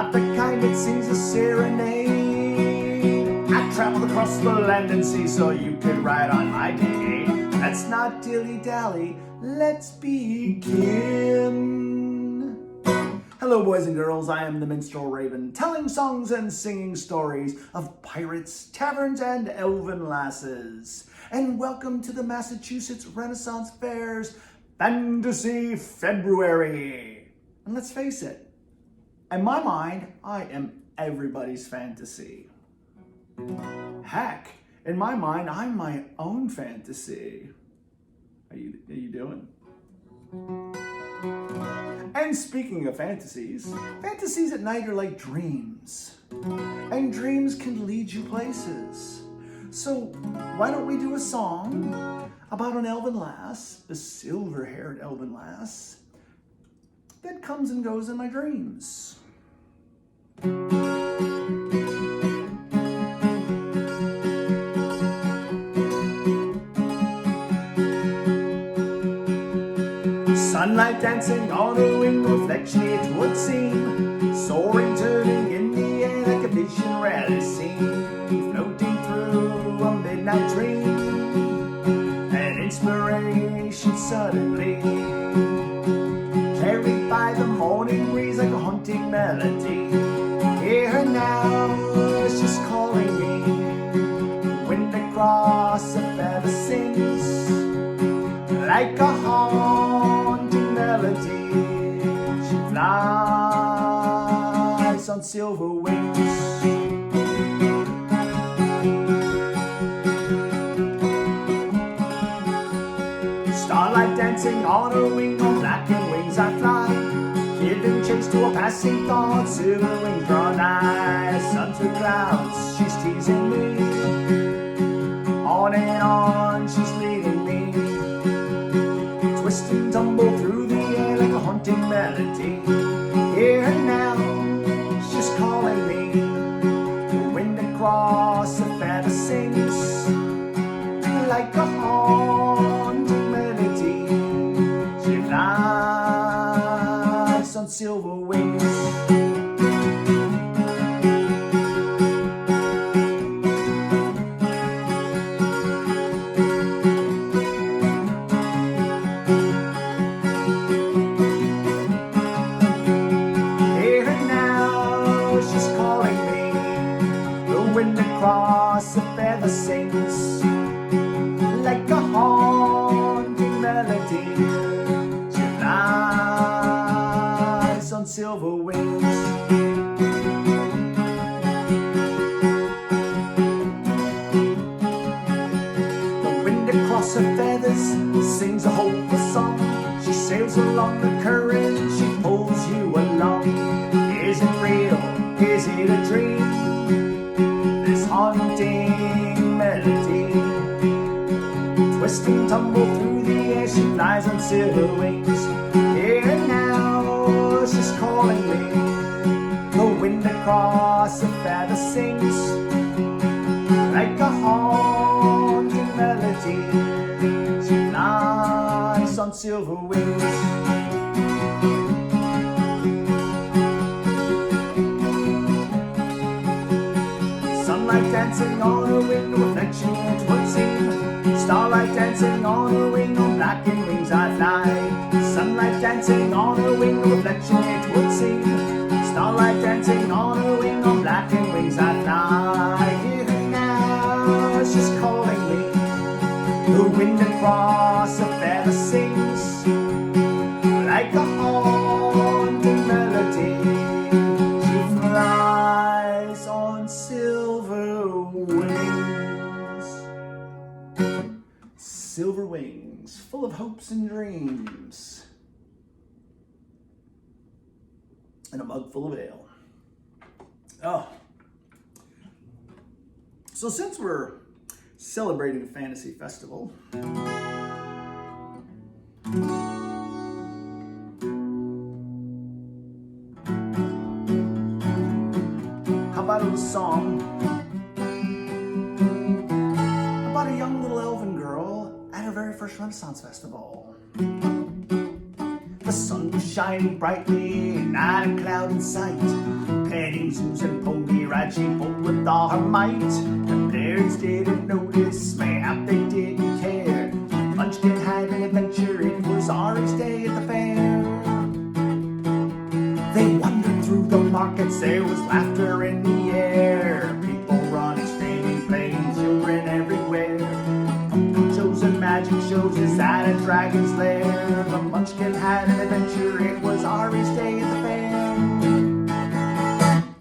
not the kind that sings a serenade. I traveled across the land and sea so you could ride on my gay. Let's not dilly-dally, let's begin. Hello boys and girls, I am the minstrel Rav'n, telling songs and singing stories of pirates, taverns, and elven lasses. And welcome to the Massachusetts Renaissance Fair's Fantasy February. And let's face it, in my mind, I am everybody's fantasy. Heck, in my mind, I'm my own fantasy. How you doing? And speaking of fantasies, fantasies at night are like dreams. And dreams can lead you places. So why don't we do a song about an elven lass, a silver-haired elven lass, that comes and goes in my dreams. Sunlight dancing on a wing, reflection it would seem, soaring, turning in the air like a vision rarely seen, floating through a midnight dream, an inspiration suddenly, carried by the morning breeze like a haunting melody. Hear her now, she's calling me, wind across a feather sings, like a haunting melody. She flies on silver wings. Starlight dancing on her wing, on blackened wings I fly, giving chase to a passing thought, silver wings draw nigh. Sun through clouds, she's teasing me, on and on she's leading me, twist and tumble through the air like a haunting melody. Hear her now, she's calling me, the wind across a feather sings, like a haunting melody. She flies on silver wings. Across a feather sings, like a haunting melody. She flies on silver wings. The wind across her feathers sings a hopeless song. She sails along the current, she pulls you along. Is it real? Is it a dream? Haunting melody, twist and tumble through the air, she flies on silver wings. Here now, she's calling me, the wind across a feather sings, like a haunting melody. She flies on silver wings. Dancing on a wing, reflection it would seem, starlight dancing on a wing, on blackened wings I fly. Sunlight dancing on a wing, reflection it would seem, starlight dancing on a wing, on blackened wings I fly. Hear her now, she's calling me, the wind across a feather sings, like a haunting melody. She flies on silver wings. Silver wings, full of hopes and dreams, and a mug full of ale. Oh. So since we're celebrating a fantasy festival, how about a little song about a young little elven girl at her very first Renaissance festival. The sun was shining brightly, not a cloud in sight. petting zoos and pony rides she pulled with all her might. The bears didn't notice, mayhap they didn't care. Munchkin had an adventure, it was Ari's day at the fair. They wandered through the markets, there was laughter in the air. People running, screaming, playing, children everywhere. Pumpkin shows and magic shows, is at a dragon's lair. The Munchkin had an adventure, it was Ari's day at the fair.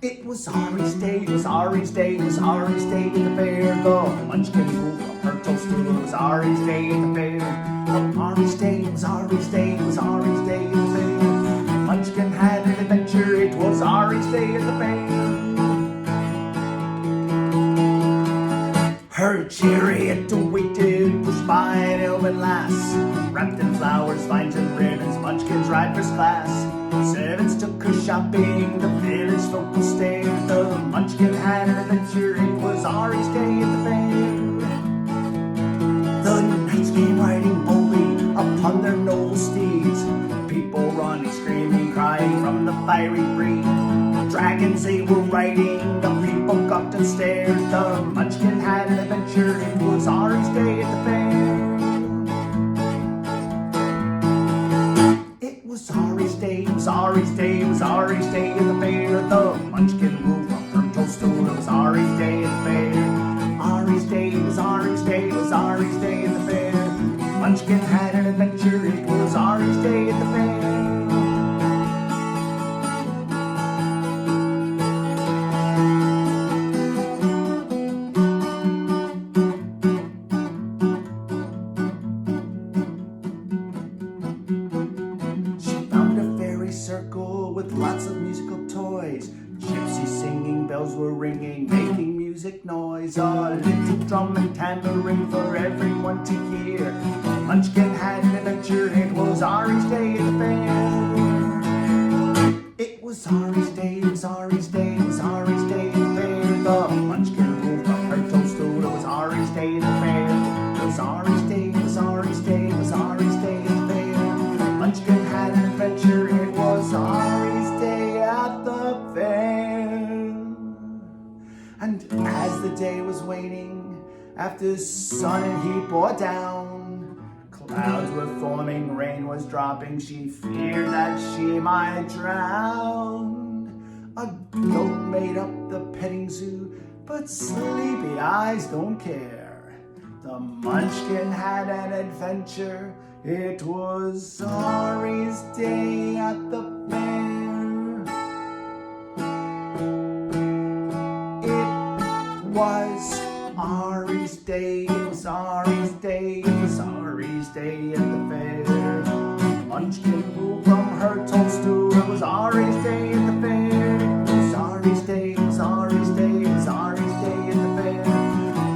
It was Ari's day, it was Ari's day, it was Ari's day at the fair. The Munchkin moved from her toadstool, it was Ari's day at the fair. Ari's day, it was Ari's day, it was Ari's day at the fair. Munchkin had an adventure, it was Ari's day at the fair. Her chariot awaited, pushed by an elven lass, wrapped in flowers, vines, and ribbons. Munchkin's ride first class. Servants took her shopping, the village folk will stare. The Munchkin had an adventure, it was Ari's day at the fair. The knights came riding boldly upon their noble steeds. People running, screaming, crying from the fiery breed. Dragons they were riding, the people gawked and stared. The Munchkin had an adventure, it was Ari's day at the fair. It was Ari's day, it was Ari's day, it was Ari's day at the fair. The Munchkin moved from her toadstool, it was Ari's day at the fair. Ari's day, it was Ari's day, it was Ari's day at the fair. Munchkin had an adventure, it was Ari's day at the fair. With lots of musical toys, gypsies singing, bells were ringing, making music noise. A little drum and tambourine for everyone to hear. Munchkin had an adventure, it was Ari's day at the fair. It was Ari's day, it was Ari's day, it was Ari's day at the fair. The Munchkin moved from her toadstool, it was Ari's day at the fair. It was Ari's day, it was Ari's day, it was Ari's day at the fair. Munchkin had an adventure, it was Ari's day at the fair. And as the day was waning, after sun and heat bore down, clouds were forming, rain was dropping, she feared that she might drown. A goat made up the petting zoo, but sleepy eyes don't care. The Munchkin had an adventure, it was Ari's day at the fair. It was Ari's day, it was Ari's day, it was Ari's day at the fair. Munchkin moved from her toadstool, it was Ari's day at the fair. It was Ari's day, it was Ari's day, it was Ari's day at the fair.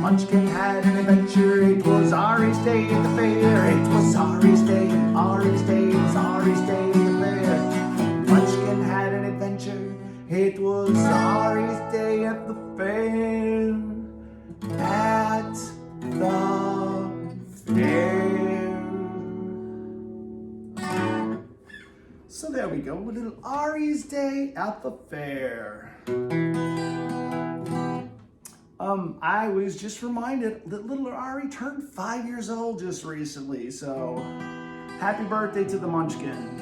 Munchkin had an adventure, it was Ari's day at the fair. It was Ari's day, Ari's day, it was Ari's day at the fair. Munchkin had an adventure, it was Ari's day at the fair. At the fair. So there we go, a little Ari's day at the fair. I was just reminded that little Ari turned 5 years old just recently, so happy birthday to the Munchkin.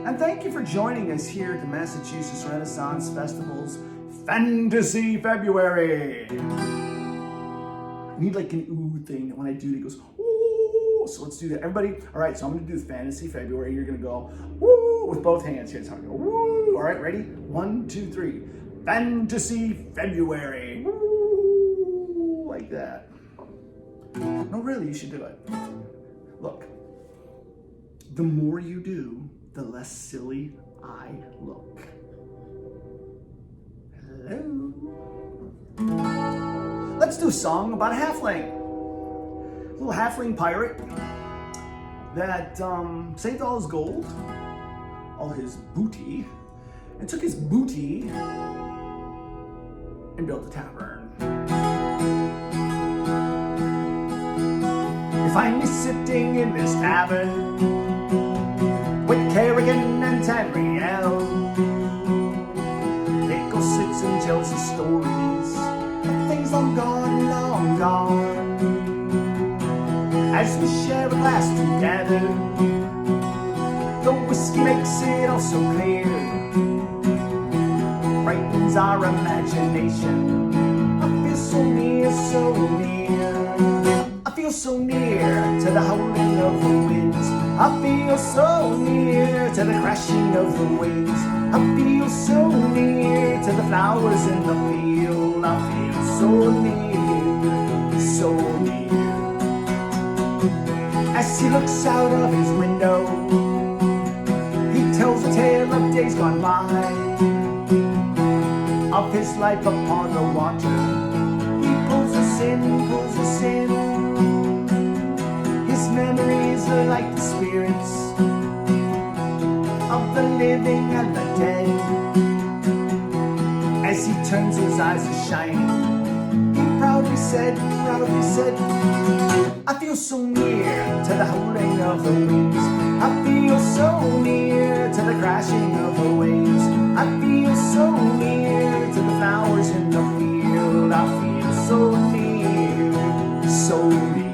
And thank you for joining us here at the Massachusetts Renaissance Festival's Fantasy February. I need like an ooh thing that when I do it goes, ooh. So let's do that. Everybody, all right, so I'm gonna do Fantasy February. You're gonna go, woo, with both hands. Here's how I go, woo. All right, ready? 1, 2, 3. Fantasy February. Woo, like that. No, really, you should do it. Look, the more you do, the less silly I look. Hello. Let's do a song about a halfling. A little halfling pirate that saved all his gold, all his booty, and took his booty and built a tavern. You find me sitting in this tavern with Kerrigan and Tamriel. softens our imagination. I feel so near, so near. I feel so near to the howling of the winds. I feel so near to the crashing of the waves. I feel so near to the flowers in the field. I feel so near, so near. As he looks out of his window, he tells a tale of days gone by, of his life upon the water. He pulls us in, pulls us in. His memories are like the spirits of the living and the dead. As he turns, his eyes are shining. He proudly said, I feel so near to the howling of the winds. I feel so near to the crashing of the waves. I feel so near to the flowers in the field. I feel so near, so near.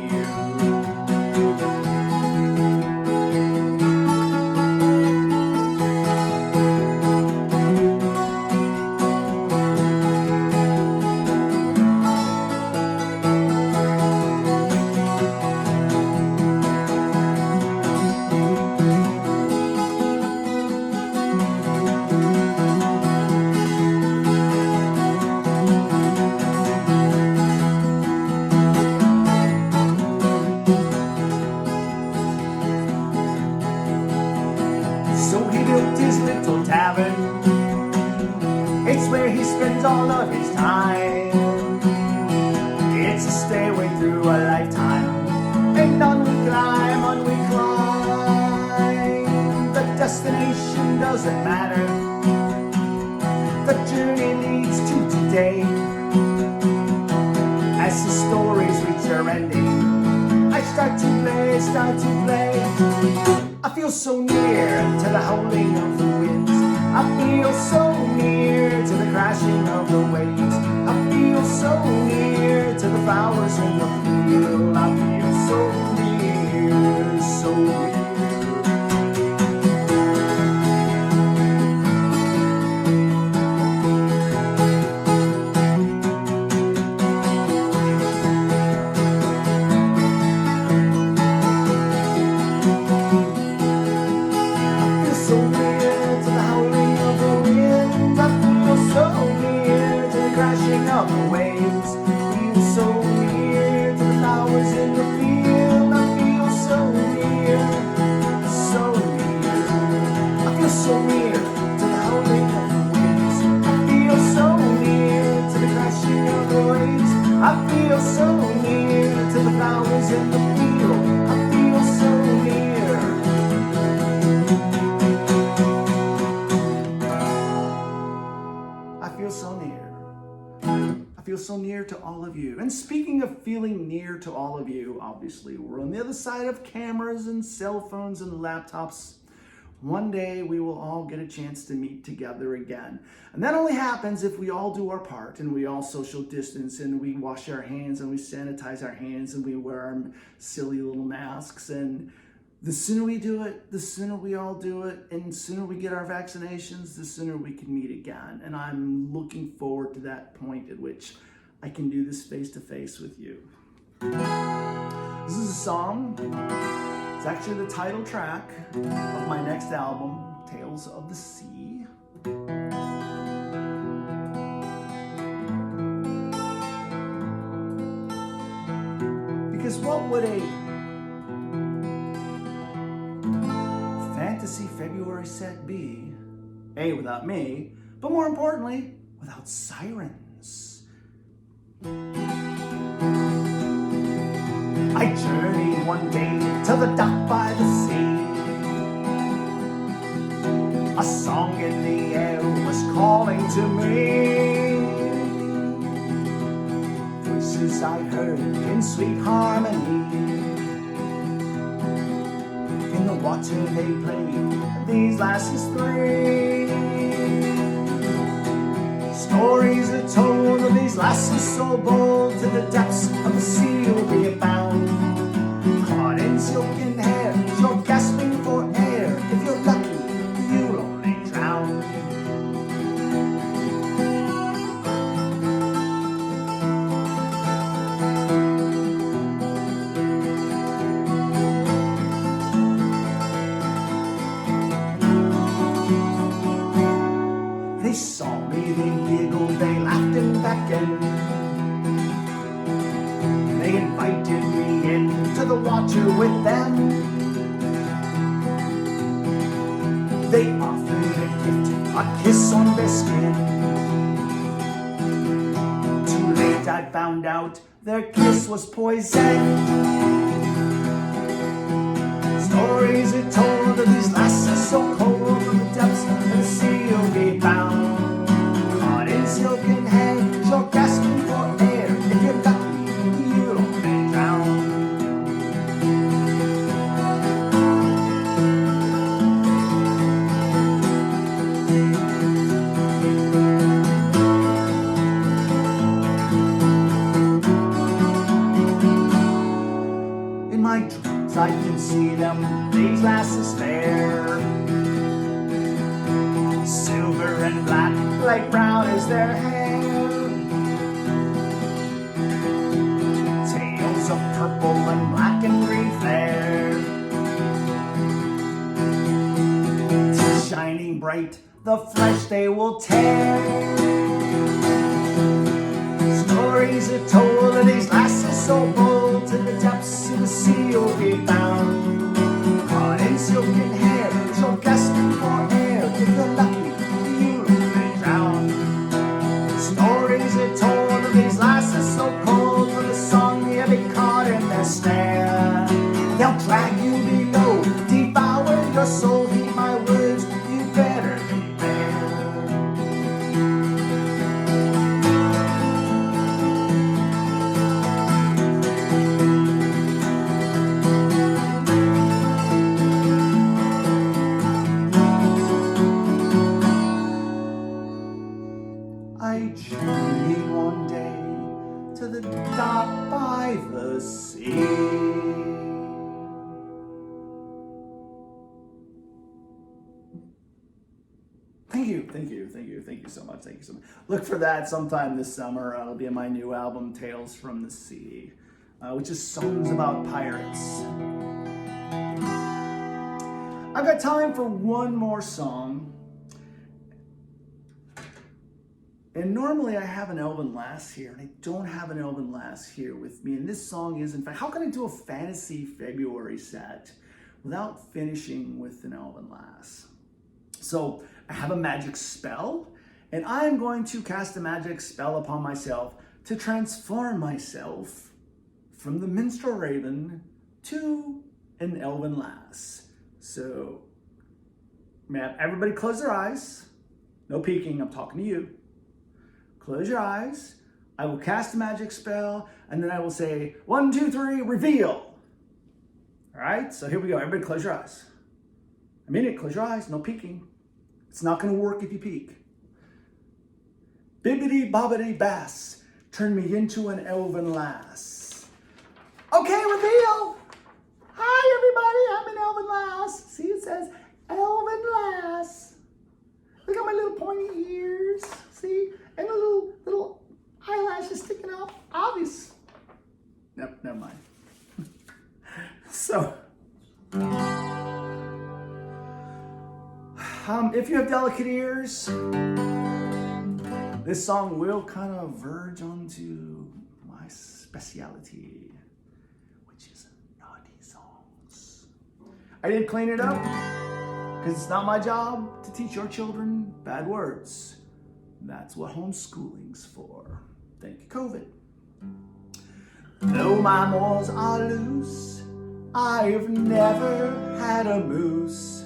So he built his little tavern. It's where he spends all of his time. It's a stairway through a lifetime. And on we climb, on we climb. The destination doesn't matter. The journey leads to today. As the stories reach their ending, I start to play, start to play. I feel so near to the howling of the winds. I feel so near to the crashing of the waves. I feel so near to the flowers in the field. I feel so near, so near. Of the waves, feel so near to the flowers in the field. I feel so near, so near. I feel so near to the howling of the winds. I feel so near to the crashing of the waves. I feel so near to the flowers in the field. I feel so near. I feel so near. I feel so near to all of you. And speaking of feeling near to all of you, obviously we're on the other side of cameras and cell phones and laptops. One day we will all get a chance to meet together again. And that only happens if we all do our part and we all social distance and we wash our hands and we sanitize our hands and we wear our silly little masks. And the sooner we do it, the sooner we all do it, and the sooner we get our vaccinations, the sooner we can meet again. And I'm looking forward to that point at which I can do this face-to-face with you. This is a song. It's actually the title track of my next album, Tales of the Sea. Because what would a fantasy February set be? A, without me, but more importantly, without sirens. I journeyed one day to the dock by the sea. A song in the air was calling to me. Voices I heard in sweet harmony. In the water they played these lasses three. Stories are told of these lasses so bold, to the depths of the sea will be bound. Caught in silken hair, you're gasping for air. If you're lucky, you'll only drown. saw me, they giggled, they laughed and beckoned. They invited me into the water with them. They offered a gift, a kiss on their skin. Too late I found out their kiss was poison. Stories are told of these lasses so cold in the depths of the sea you'll be found. Caught in silken hair, so gasping for air. If you're lucky, you'll only drown. In my dreams I can see them, these lasses fair. Silver and black, light brown is their hair. Tails of purple and black and green flare. Teeth shining bright, the flesh they will tear. Stories are told of these lasses so bold, to the depths of the sea you'll be bound. Caught in silken hair, so gasping for air. If you're lucky, you'll only drown. Stories are told of these lasses so cold, for the song you'll be caught in their snare. They'll drag you below, devour your soul. Heed my words, you better beware. I journeyed one day to the dock by the sea. Thank you so much. Thank you so much. Look for that sometime this summer. It'll be in my new album, Tales from the Sea, which is songs about pirates. I've got time for one more song. And normally I have an elven lass here, and I don't have an elven lass here with me. And this song is, in fact, how can I do a fantasy February set without finishing with an elven lass? So I have a magic spell, and I'm going to cast a magic spell upon myself to transform myself from the minstrel Rav'n to an elven lass. So, everybody close their eyes. No peeking, I'm talking to you. Close your eyes. I will cast a magic spell, and then I will say, 1, 2, 3, reveal. All right, so here we go. Everybody close your eyes. I mean it, close your eyes, no peeking. It's not gonna work if you peek. Bibbidi bobbidi bass, turn me into an elven lass. Okay, reveal. Hi everybody, I'm an elven lass. See, it says elven lass. Look at my little pointy ears, see? And the little eyelashes sticking out. Obvious. Nope, never mind. So, if you have delicate ears, this song will kind of verge onto my speciality, which is naughty songs. I did clean it up because it's not my job to teach your children bad words. That's what homeschooling's for. Thank you, COVID. Though my morals are loose, I've never had a moose.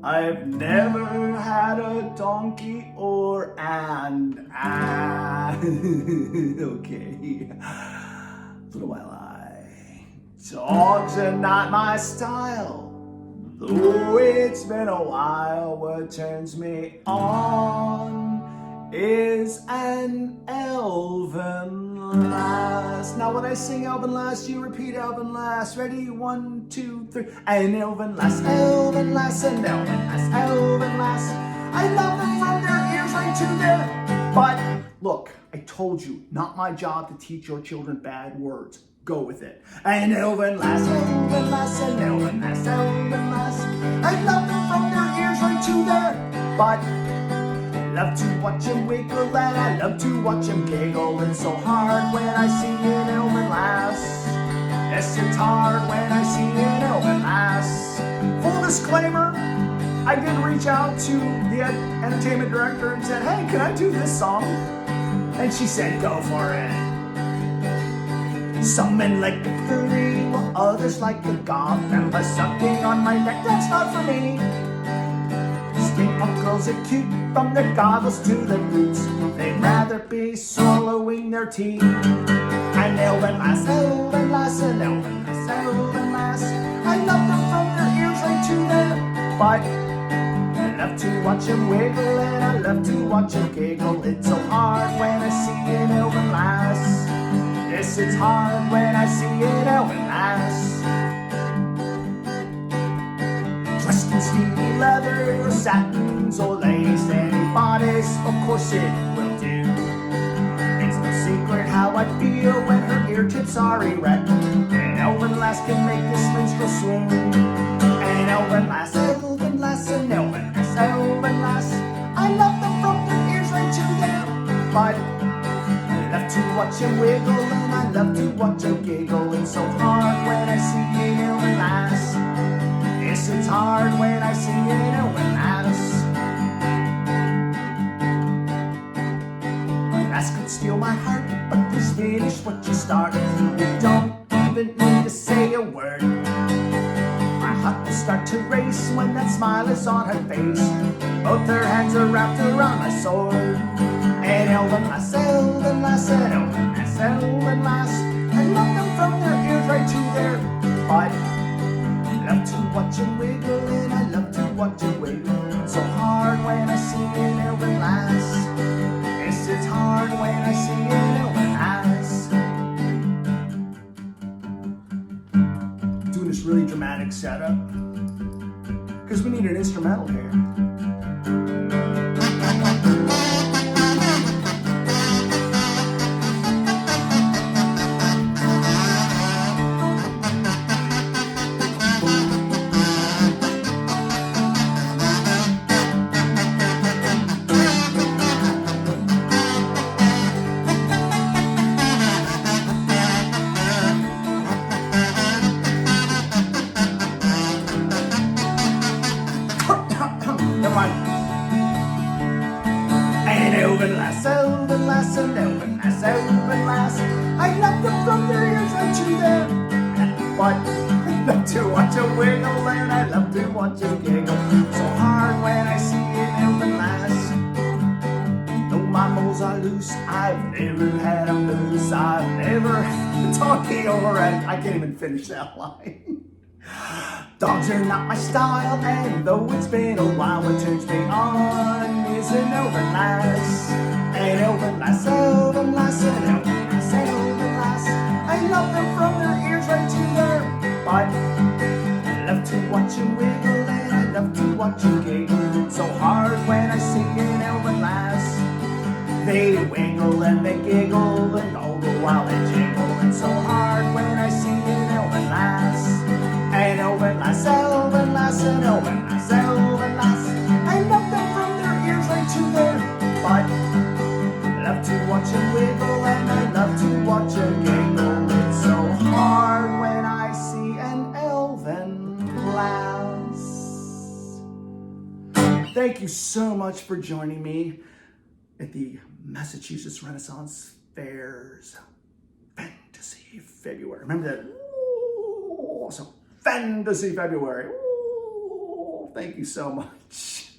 I've never had a donkey or an ass. Okay. Little while dogs are not my style. Though it's been a while, what turns me on is an elven lass. Now when I sing elven lass, you repeat elven lass. Ready? 1, 2, 3. An elven lass, elven lass, an elven lass, elven lass. I love them from their ears right to their butt. Look, I told you, not my job to teach your children bad words. Go with it. An elven lass, elven lass, an elven lass, elven lass. I love them from their ears right to their butt. love to watch him wiggle and I love to watch him giggle. It's so hard when I see an elven lass. Yes, it's hard when I see an elven lass. Full disclaimer, I did reach out to the entertainment director and said, hey, can I do this song? And she said, go for it. Some men like it furry, while others like it goth. And by sucking on my neck, that's not for me. Steampunk girls are cute, from their goggles to their boots. They'd rather be swallowing their teeth. An elven lass, elven lass, an elven lass, elven lass. I love them from their ears right to their butt. I love to watch him wiggle and I love to watch him giggle. It's so hard when I see an elven lass. Yes, it's hard when I see an elven lass. Dressed in steamy leather or satins or lace, any bodice, of course it will do. It's no secret how I feel when her ear tips are erect. An elven lass can make this minstrel swoon. An elven lass, elven lass, an elven lass, elven lass. I love them from their ears right to their butt. I love to watch him wiggle and I love to watch him giggle. It's so hard when I see an elven lass. Yes, it's hard when I see an elven lass. A lass could steal my heart, but please finish what you started. You don't even need to say a word. My heart will start to race when that smile is on her face. Both her hands are wrapped around my sword. An elven lass, elven lass, an elven lass, elven lass. I love them from their ears right to their butt. I love to watch him wiggle and I love to watch him wiggle. It's so hard when I see an elven lass. Yes, it's hard when I see an elven lass. Doing this really dramatic setup because we need an instrumental here. An elven lass, elven lass, an elven lass, elven lass. I love them from their ears right to their butt. I love to watch a wiggle and I love to watch a giggle. So hard when I see an elven lass. Though my moles are loose, I've never had them loose. I've never talking over it. I can't even finish that line. Dogs are not my style, and though it's been a while, what turns me on is an elven lass. An elven lass, elven lass, an elven lass, elven lass. I love them from their ears right to their butt. I love to watch them wiggle and I love to watch them giggle. It's so hard when I see an elven lass. They wiggle and they giggle and all the while they jiggle. It's so hard when I see an elven lass. An elven lass, elven lass, an elven lass, elven lass. I love them from their ears right to their butt. I love to watch them wiggle and I love to watch them giggle. It's so hard when I see an elven lass. Thank you so much for joining me at the Massachusetts Renaissance Faire's Fantasy February. Remember that? Ooh, so Fantasy February. Ooh, thank you so much.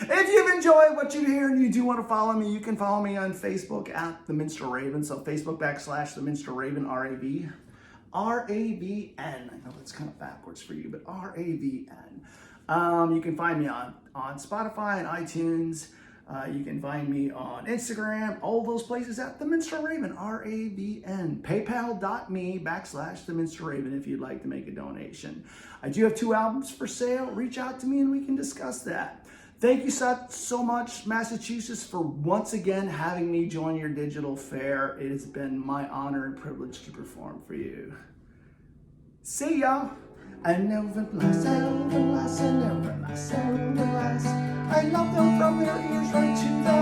If you've enjoyed what you hear and you do want to follow me, you can follow me on Facebook at The Minstrel Rav'n. So Facebook / The Minstrel Rav'n, R-A-V-N. I know that's kind of backwards for you, but R-A-V-N. You can find me on Spotify and iTunes. You can find me on Instagram, all those places at The Minstrel Rav'n, R-A-V-N. PayPal.me / The Minstrel Rav'n if you'd like to make a donation. I do have 2 albums for sale. Reach out to me and we can discuss that. Thank you so much, Massachusetts, for once again having me join your digital fair. It has been my honor and privilege to perform for you. See ya! An elven lass, elven lass, an elven lass, elven lass. I love them from their ears right to the